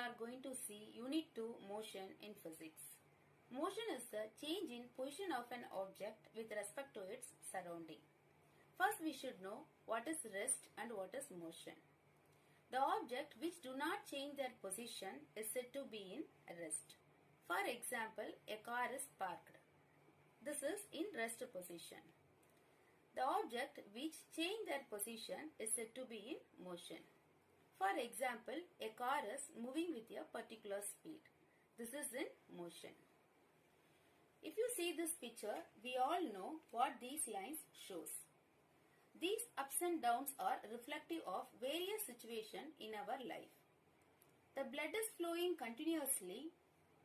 are going to see Unit 2 Motion in Physics. Motion is the change in position of an object with respect to its surrounding. First we should know what is rest and what is motion. The object which do not change their position is said to be in rest. For example, a car is parked. This is in rest position. The object which change their position is said to be in motion. For example, a car is moving with a particular speed. This is in motion. If you see this picture, we all know what these lines shows. These ups and downs are reflective of various situations in our life. The blood is flowing continuously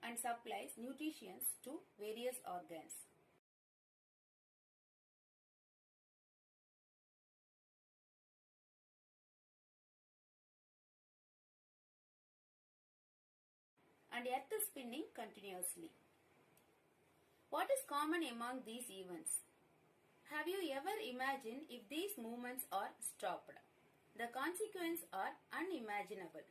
and supplies nutrients to various organs. And earth is spinning continuously. What is common among these events? Have you ever imagined if these movements are stopped? The consequences are unimaginable.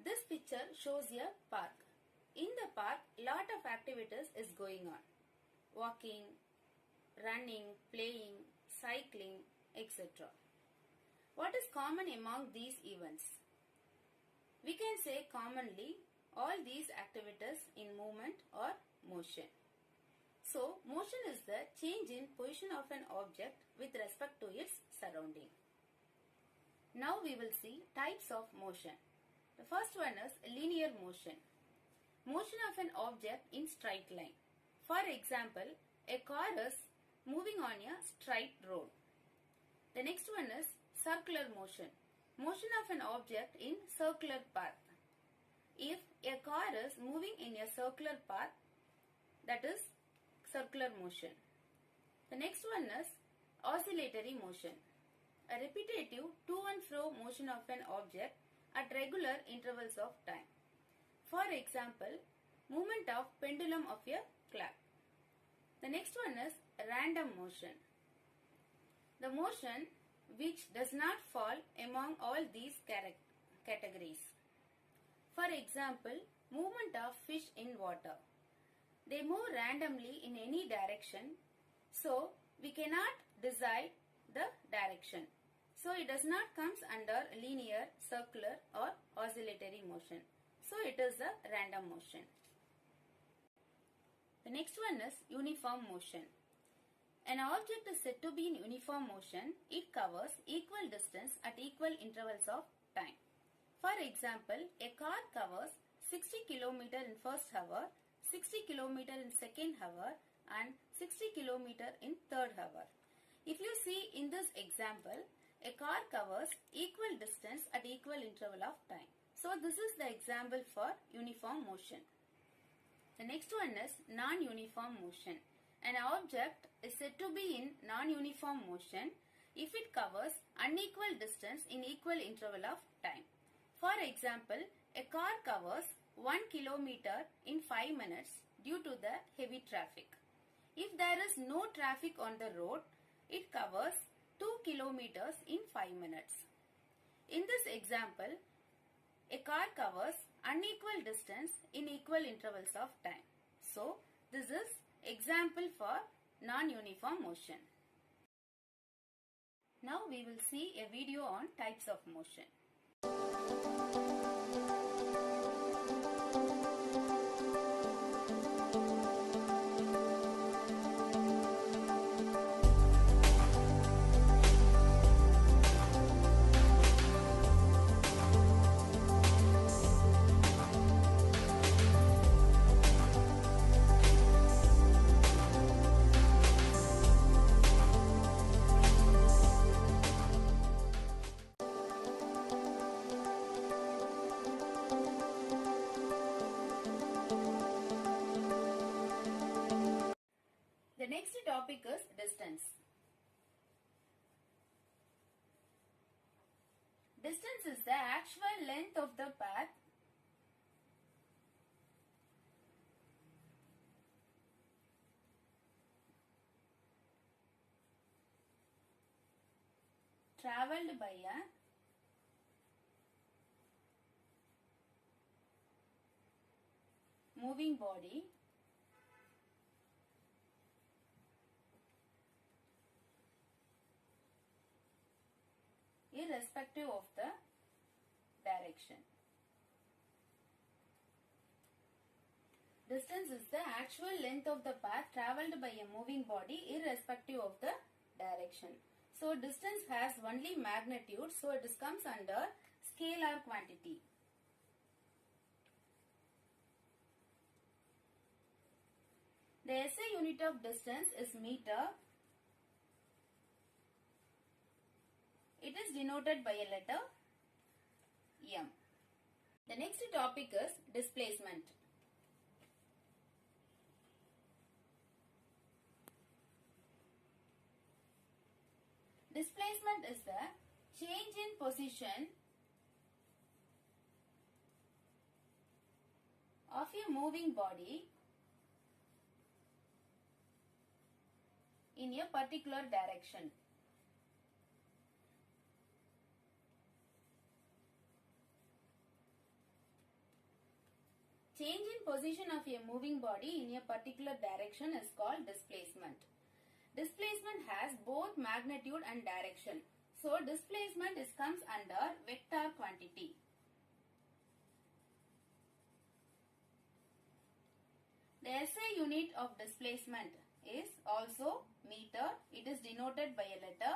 This picture shows a park. In the park, lot of activities is going on. Walking, running, playing, cycling, etc. What is common among these events? We can say commonly all these activities in movement or motion. So, motion is the change in position of an object with respect to its surrounding. Now we will see types of motion. The first one is linear motion. Motion of an object in straight line. For example, a car is moving on a straight road. The next one is circular motion. Motion of an object in circular path. If a car is moving in a circular path, that is circular motion. The next one is oscillatory motion. A repetitive to and fro motion of an object at regular intervals of time. For example, movement of pendulum of a clock. The next one is random motion. The motion which does not fall among all these categories. For example, movement of fish in water. They move randomly in any direction, so we cannot decide the direction. So it does not comes under linear, circular or oscillatory motion. So it is a random motion. The next one is uniform motion. An object is said to be in uniform motion. It covers equal distance at equal intervals of time. For example, a car covers 60 km in first hour, 60 km in second hour and 60 km in third hour. If you see in this example, a car covers equal distance at equal interval of time. So this is the example for uniform motion. The next one is non-uniform motion. An object is said to be in non-uniform motion if it covers unequal distance in equal interval of time. For example, a car covers 1 km in 5 minutes due to the heavy traffic. If there is no traffic on the road, it covers 2 km in 5 minutes. In this example, a car covers unequal distance in equal intervals of time. So, this is example for non-uniform motion. Now we will see a video on types of motion. The next topic is distance. Distance is the actual length of the path travelled by a moving body irrespective of the direction. Distance is the actual length of the path travelled by a moving body irrespective of the direction. So distance has only magnitude, so it comes under scalar quantity. The SI unit of distance is meter. It is denoted by a letter M. The next topic is displacement. Displacement is the change in position of a moving body in a particular direction. Change in position of a moving body in a particular direction is called displacement. Displacement has both magnitude and direction. So displacement comes under vector quantity. The SI unit of displacement is also meter. It is denoted by a letter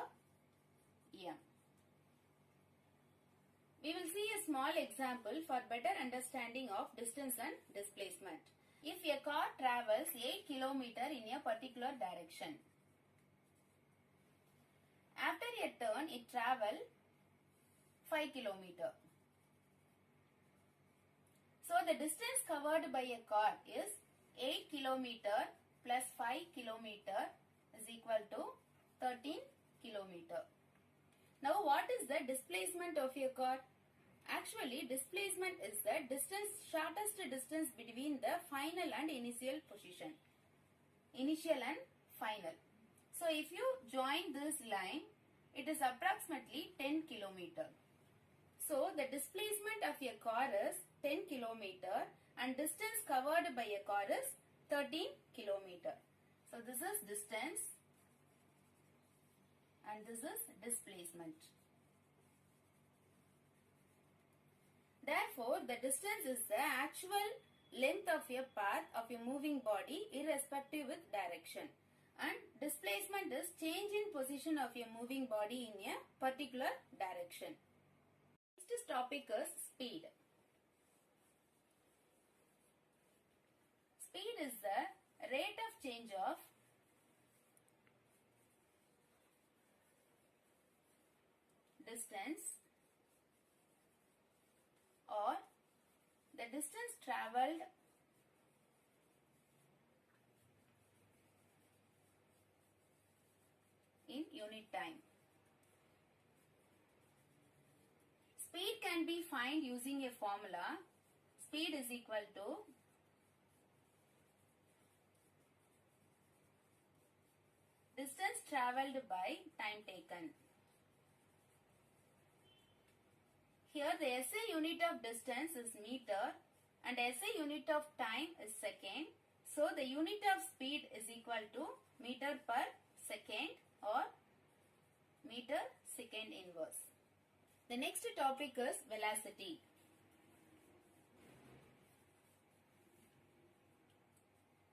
M. We will see a small example for better understanding of distance and displacement. If a car travels 8 km in a particular direction, after a turn it travels 5 km. So the distance covered by a car is 8 km plus 5 km is equal to 13 km. Now what is the displacement of a car? Actually, displacement is the shortest distance between the final and initial position. Initial and final. So if you join this line, it is approximately 10 km. So the displacement of a car is 10 km and distance covered by a car is 13 km. So this is distance and this is displacement. Therefore, the distance is the actual length of a path of a moving body irrespective with direction. And displacement is change in position of a moving body in a particular direction. Next topic is speed. Speed is the rate of change of distance or the distance travelled in unit time. Speed can be found using a formula. Speed is equal to distance travelled by time taken. Here the SI unit of distance is meter and SI unit of time is second. So the unit of speed is equal to meter per second or meter second inverse. The next topic is velocity.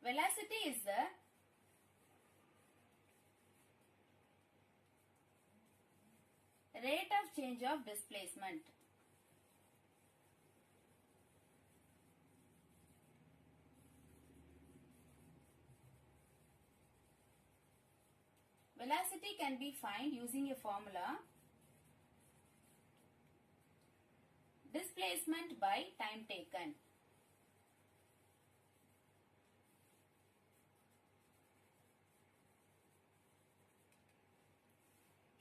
Velocity is the rate of change of displacement. Velocity can be found using a formula. Displacement by time taken.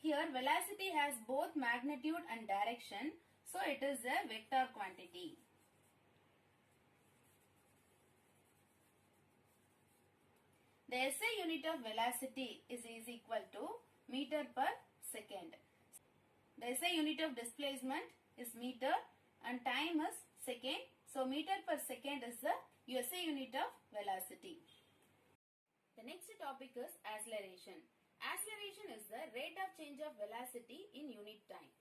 Here velocity has both magnitude and direction, so it is a vector quantity. The SI unit of velocity is equal to meter per second. The SI unit of displacement is meter and time is second. So meter per second is the SI unit of velocity. The next topic is acceleration. Acceleration is the rate of change of velocity in unit time.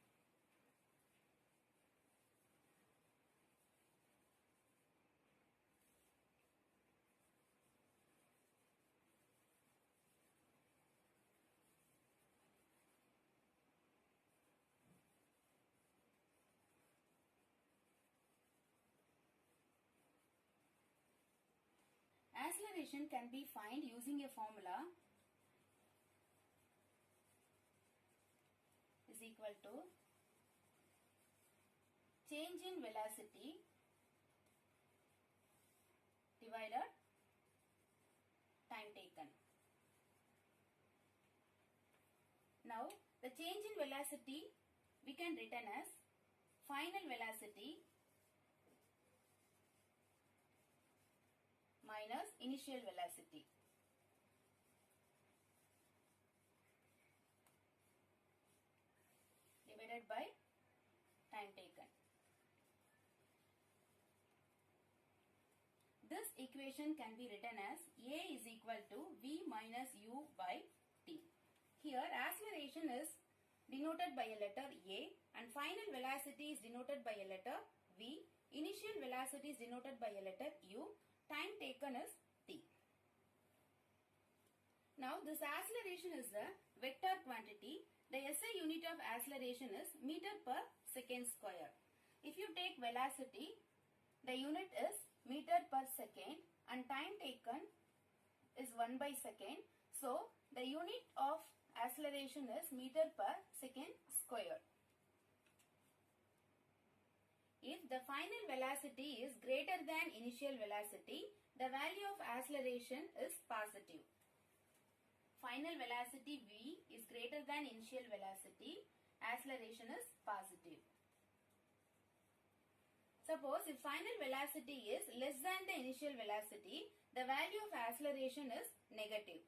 Acceleration can be found using a formula is equal to change in velocity divided time taken. Now the change in velocity we can written as final velocity minus initial velocity. Divided by time taken. This equation can be written as A is equal to V minus U by T. Here acceleration is denoted by a letter A and final velocity is denoted by a letter V. Initial velocity is denoted by a letter U. Time taken is T. Now this acceleration is a vector quantity. The SI unit of acceleration is meter per second square. If you take velocity, the unit is meter per second and time taken is 1 by second. So the unit of acceleration is meter per second square. If the final velocity is greater than initial velocity, the value of acceleration is positive. Final velocity V is greater than initial velocity, acceleration is positive. Suppose if final velocity is less than the initial velocity, the value of acceleration is negative.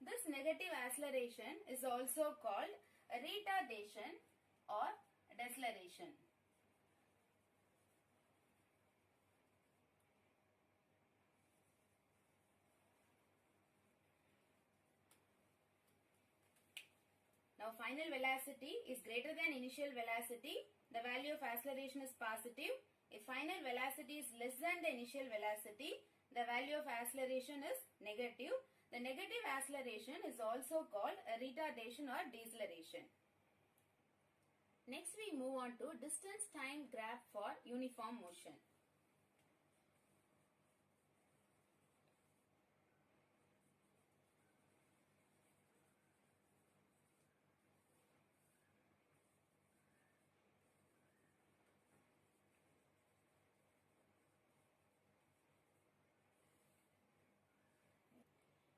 This negative acceleration is also called retardation or deceleration. Now final velocity is greater than initial velocity, the value of acceleration is positive. If final velocity is less than the initial velocity, the value of acceleration is negative. The negative acceleration is also called a retardation or deceleration. Next we move on to distance time graph for uniform motion.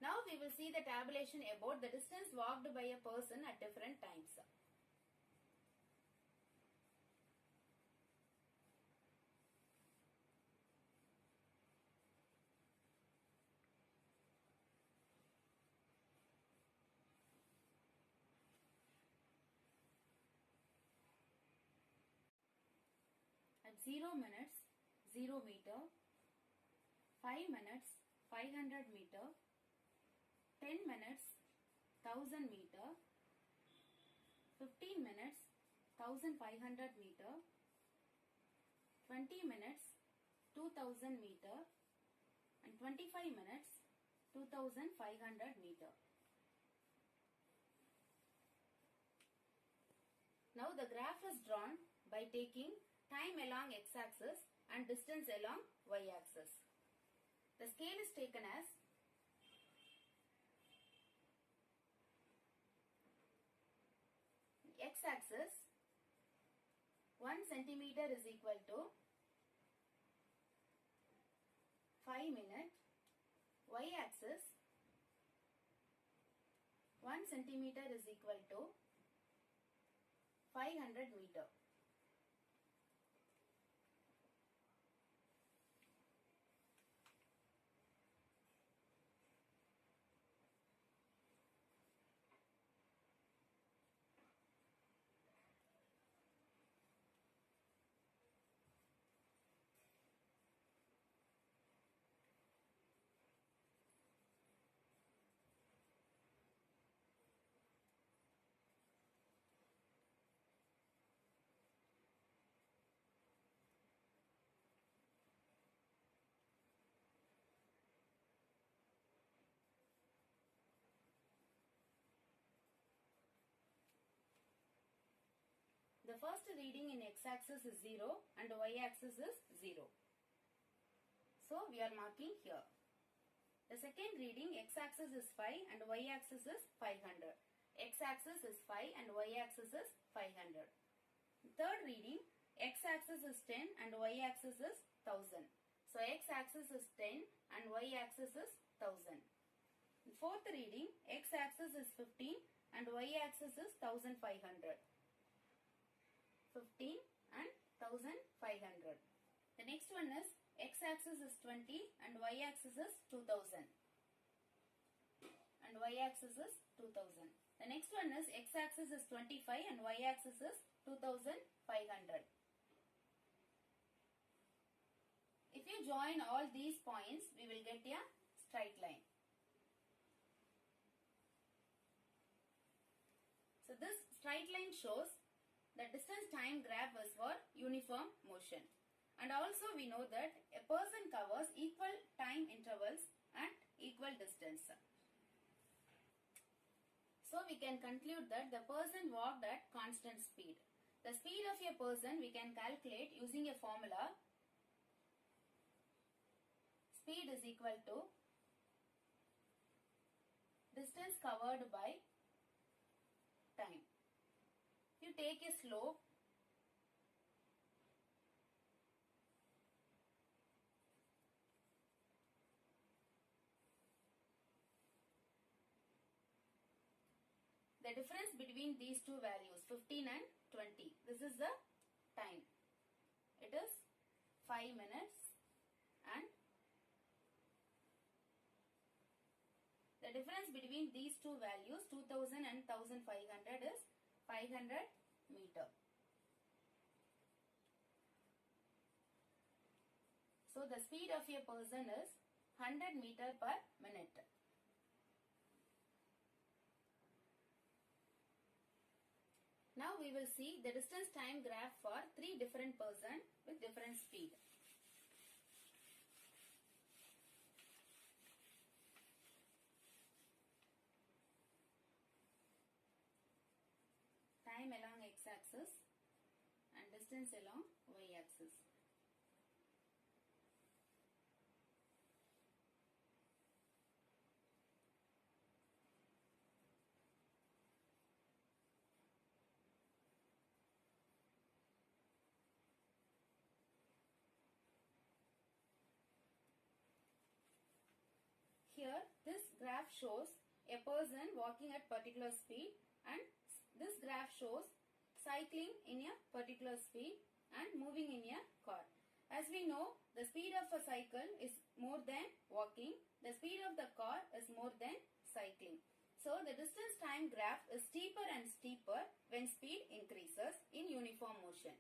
Now we will see the tabulation about the distance walked by a person at different times. At 0 minutes, 0 meter, 5 minutes, 500 meter, 10 minutes, 1000 meter, 15 minutes, 1500 meter, 20 minutes, 2000 meter, and 25 minutes, 2500 meter. Now the graph is drawn by taking time along x-axis and distance along y-axis. The scale is taken as x-axis 1 centimeter is equal to 5 minutes, y-axis 1 centimeter is equal to 500 meter. The first reading in x-axis is 0 and y-axis is 0. So we are marking here. The second reading x-axis is 5 and y-axis is 500. X-axis is 5 and y-axis is 500. Third reading x-axis is 10 and y-axis is 1000. So x-axis is 10 and y-axis is 1000. Fourth reading x-axis is 15 and y-axis is 1500. 15 and 1500. The next one is x-axis is 20 and y-axis is 2000. And y-axis is 2000. The next one is x-axis is 25 and y-axis is 2500. If you join all these points, we will get a straight line. So this straight line shows the distance time graph is for uniform motion. And also we know that a person covers equal time intervals and equal distance. So we can conclude that the person walked at constant speed. The speed of a person we can calculate using a formula. Speed is equal to distance covered by time. If you take a slope, the difference between these two values 15 and 20, this is the time. It is 5 minutes and the difference between these two values 2000 and 1500 is 500 meter. So the speed of a person is 100 meter per minute. Now we will see the distance time graph for 3 different persons with different speed. Time along x-axis and distance along y-axis. Here this graph shows a person walking at particular speed, and this graph shows cycling in a particular speed and moving in a car. As we know, the speed of a cycle is more than walking. The speed of the car is more than cycling. So the distance time graph is steeper and steeper when speed increases in uniform motion.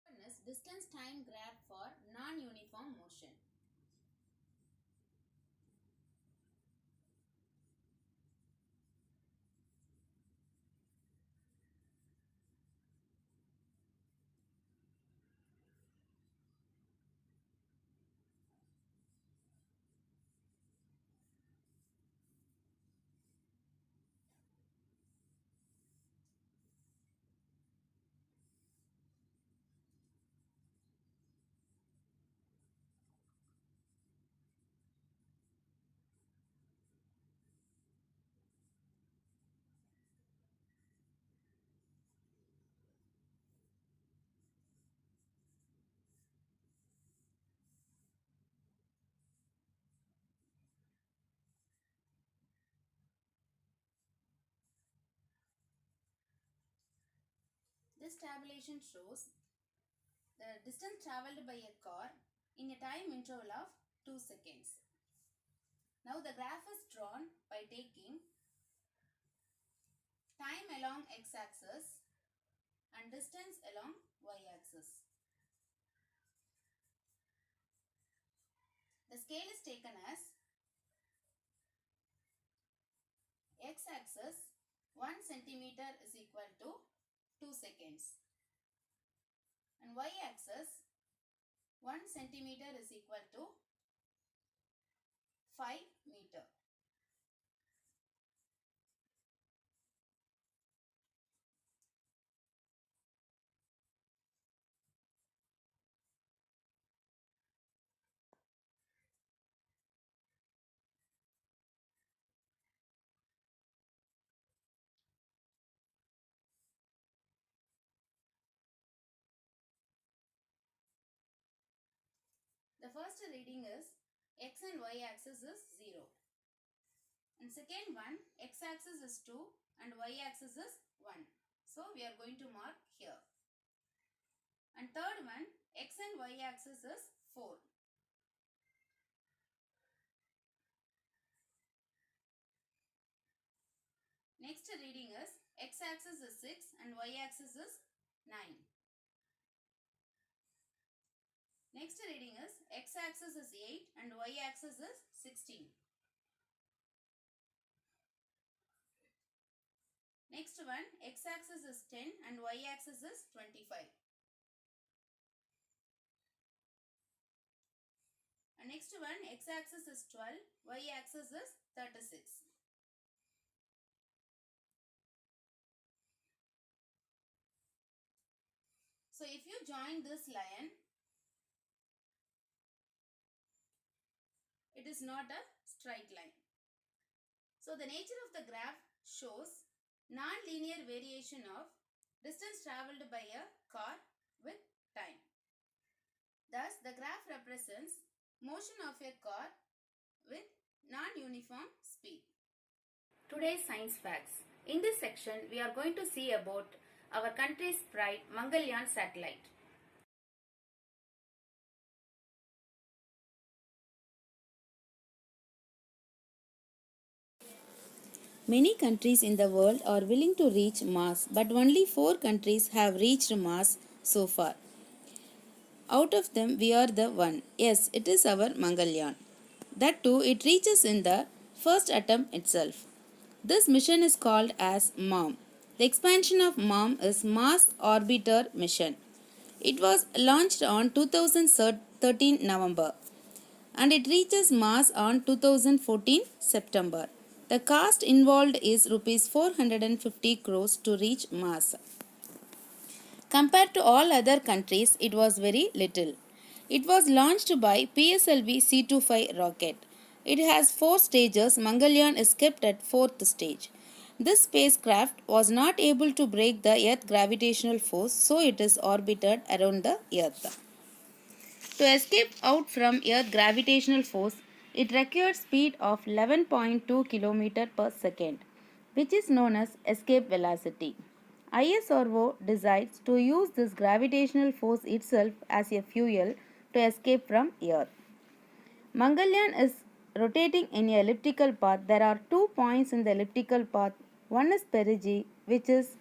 One is distance time graph for non-uniform motion. This tabulation shows the distance travelled by a car in a time interval of 2 seconds. Now the graph is drawn by taking time along x-axis and distance along y-axis. The scale is taken as x-axis 1 centimeter is equal to 2 seconds and y-axis 1 centimeter is equal to 5 meter. first reading is x and y axis is 0. And second one, x axis is 2 and y axis is 1. So we are going to mark here. And third one, x and y axis is 4. Next reading is x axis is 6 and y axis is 9. Next reading is x axis is 8 and y axis is 16. Next one, x axis is 10 and y axis is 25. And next one, x axis is 12, y axis is 36. So if you join this line, it is not a straight line. So the nature of the graph shows non-linear variation of distance travelled by a car with time. Thus, the graph represents motion of a car with non-uniform speed. Today's science facts. In this section, we are going to see about our country's pride, Mangalyaan satellite. Many countries in the world are willing to reach Mars, but only 4 countries have reached Mars so far. Out of them, we are the one. Yes, it is our Mangalyaan. That too, it reaches in the first attempt itself. This mission is called as MARM. The expansion of MARM is Mars Orbiter Mission. It was launched on 2013 November and it reaches Mars on 2014 September. The cost involved is Rs 450 crores to reach Mars. Compared to all other countries, it was very little. It was launched by PSLV C-25 rocket. It has 4 stages. Mangalyaan is kept at 4th stage. This spacecraft was not able to break the Earth gravitational force, so it is orbited around the Earth. To escape out from Earth gravitational force, it required speed of 11.2 km per second, which is known as escape velocity. ISRO decides to use this gravitational force itself as a fuel to escape from Earth. Mangalyaan is rotating in an elliptical path. There are 2 points in the elliptical path. One is perigee, which is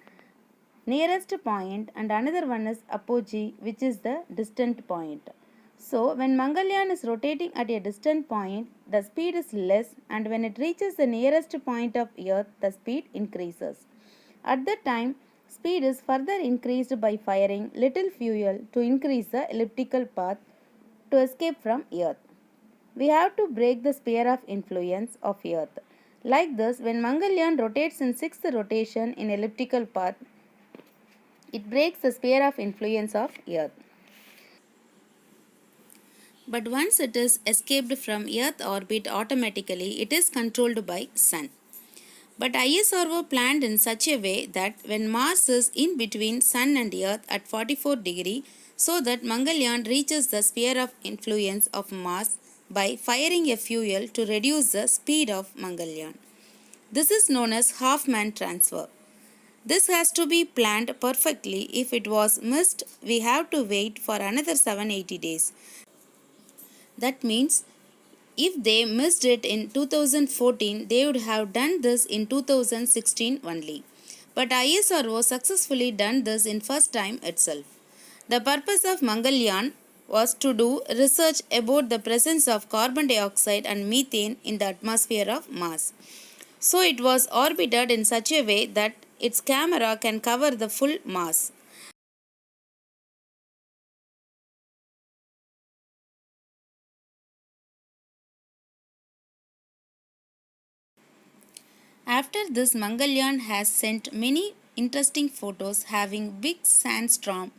nearest point, and another one is apogee, which is the distant point. So, when Mangalyaan is rotating at a distant point, the speed is less, and when it reaches the nearest point of Earth, the speed increases. At that time, speed is further increased by firing little fuel to increase the elliptical path to escape from Earth. We have to break the sphere of influence of Earth. Like this, when Mangalyaan rotates in 6th rotation in elliptical path, it breaks the sphere of influence of Earth. But once it is escaped from Earth orbit automatically, it is controlled by Sun. But ISRO planned in such a way that when Mars is in between Sun and Earth at 44 degree, so that Mangalyaan reaches the sphere of influence of Mars by firing a fuel to reduce the speed of Mangalyaan. This is known as half-man transfer. This has to be planned perfectly. If it was missed, we have to wait for another 780 days. That means if they missed it in 2014, they would have done this in 2016 only. But ISRO successfully done this in first time itself. The purpose of Mangalyaan was to do research about the presence of carbon dioxide and methane in the atmosphere of Mars. So it was orbited in such a way that its camera can cover the full Mars. After this, Mangalyaan has sent many interesting photos having big sandstorm,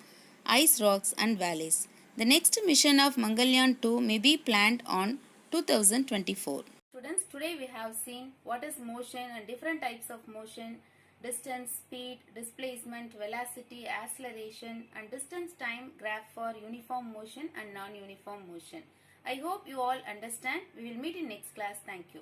ice rocks and valleys. The next mission of Mangalyaan 2 may be planned on 2024. Students, today we have seen what is motion and different types of motion, distance, speed, displacement, velocity, acceleration and distance time graph for uniform motion and non-uniform motion. I hope you all understand. We will meet in next class. Thank you.